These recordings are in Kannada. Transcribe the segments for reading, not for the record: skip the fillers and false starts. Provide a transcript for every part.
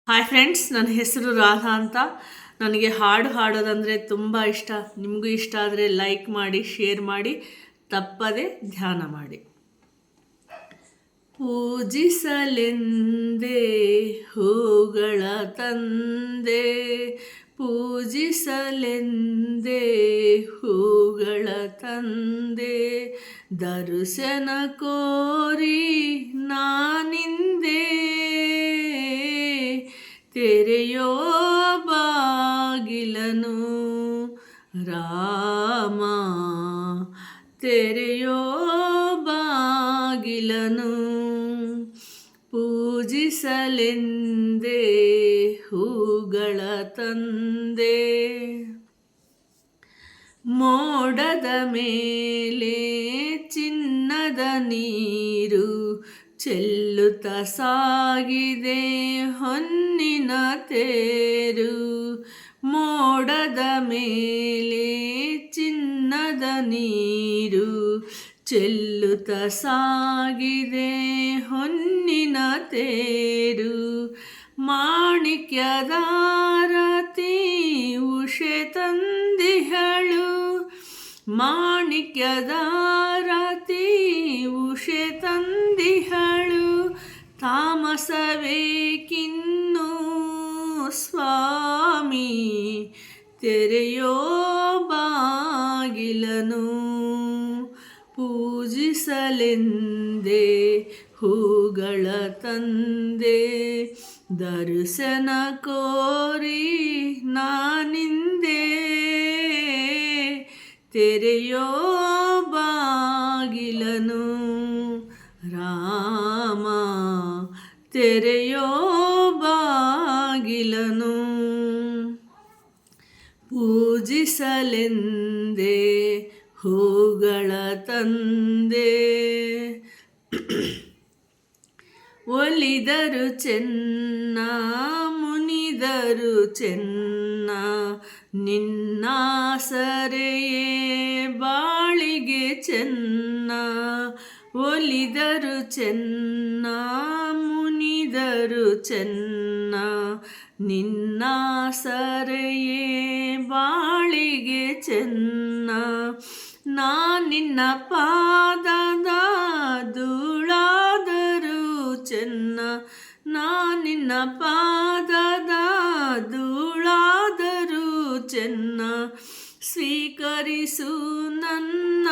ಹಾಯ್ ಫ್ರೆಂಡ್ಸ್, ನನ್ನ ಹೆಸರು ರಾಧಾ ಅಂತ. ನನಗೆ ಹಾಡು ಹಾಡೋದಂದರೆ ತುಂಬ ಇಷ್ಟ. ನಿಮಗೂ ಇಷ್ಟ ಆದರೆ ಲೈಕ್ ಮಾಡಿ, ಶೇರ್ ಮಾಡಿ, ತಪ್ಪದೆ ಧ್ಯಾನ ಮಾಡಿ. ಪೂಜಿಸಲೆಂದೇ ಹೂಗಳ ತಂದೆ, ಪೂಜಿಸಲೆಂದೇ ಹೂಗಳ ತಂದೆ, ದರ್ಶನ ಕೋರಿ ನಾನಿಂದೆ, ತೆರೆಯೋ ಬಾಗಿಲನು ರಾಮ, ತೆರೆಯೋ ಬಾಗಿಲನು. ಪೂಜಿಸಲೆಂದೇ ಹೂಗಳ ತಂದೆ, ಮೋಡದ ಮೇಲೆ ಚಿನ್ನದ ನೀರು ಚೆಲ್ಲುತ್ತ ಸಾಗಿದೆ ಹೊನ್ನಿನ ತೇರು. ಮೋಡದ ಮೇಲೆ ಚಿನ್ನದ ನೀರು ಚೆಲ್ಲುತ್ತ ಸಾಗಿದೆ ಹೊನ್ನಿನ ತೇರು. ಮಾಣಿಕ್ಯದಾರತಿ ಉಷೆ ತಂದಿಹಳು, ಮಾಣಿಕ್ಯದಾರತಿ ಉಷೆ ತಂದಿಹಳು. ತಾಮಸವೇಕಿನ್ನು ಸ್ವಾಮಿ, ತೆರೆಯೋ ಬಾಗಿಲನು. ಪೂಜಿಸಲೆಂದೇ ಹೂಗಳ ತಂದೆ, ದರ್ಶನ ಕೋರಿ ನಾನಿಂದೆ, ತೆರೆಯೋ ಬಾಗಿಲನು ರಾಮ, ತೆರೆಯೋ ಬಾಗಿಲನು. ಪೂಜಿಸಲೆಂದೇ ಹೂಗಳ ತಂದೆ, ಒಲಿದರು ಚೆನ್ನ ಮುನಿದರು ಚೆನ್ನ, ನಿನ್ನಾಸರೆಯೇ ಬಾಳಿಗೆ ಚೆನ್ನ. ಒಲಿದರು ಚೆನ್ನ ಮುನಿದರು ಚೆನ್ನ, ನಿನ್ನಾಸರೆಯೇ ಬಾಳಿಗೆ ಚೆನ್ನ. ನಿನ್ನ ಪಾದದ ಧೂಳಾದರೂ ಚೆನ್ನ, ನಿನ್ನ ಪಾದದ ಧೂಳಾದರೂ ಚೆನ್ನ. ಸ್ವೀಕರಿಸು ನನ್ನ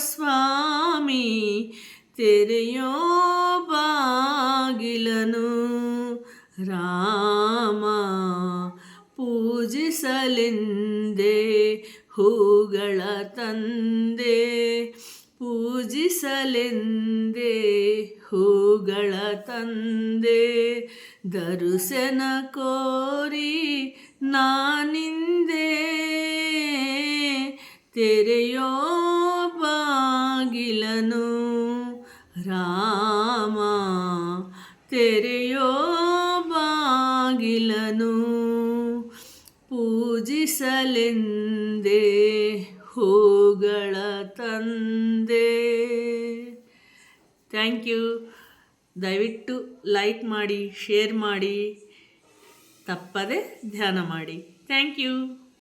ಸ್ವಾಮಿ, ತೆರೆಯೋ ಬಾಗಿಲನು ರಾಮ. ಪೂಜಿಸಲೆಂದೇ ಹೂಗಳ ತಂದೆ, ಪೂಜಿಸಲೆಂದೇ ಹೂಗಳ ತಂದೆ, ದರ್ಶನ ಕೋರಿ ನಾನಿಂದೆ, ತೆರೆಯೋ ಬಾಗಿಲನು ರಾಮ, ತೆರೆಯೋ ಬಾಗಿಲನು. ಪೂಜಿಸಲೆಂದೇ ಹೂಗಳ ತಂದೆ. Thank you. ದಯವಿಟ್ಟು ಲೈಕ್ ಮಾಡಿ, ಶೇರ್ ಮಾಡಿ, ತಪ್ಪದೆ ಧ್ಯಾನ ಮಾಡಿ. Thank you.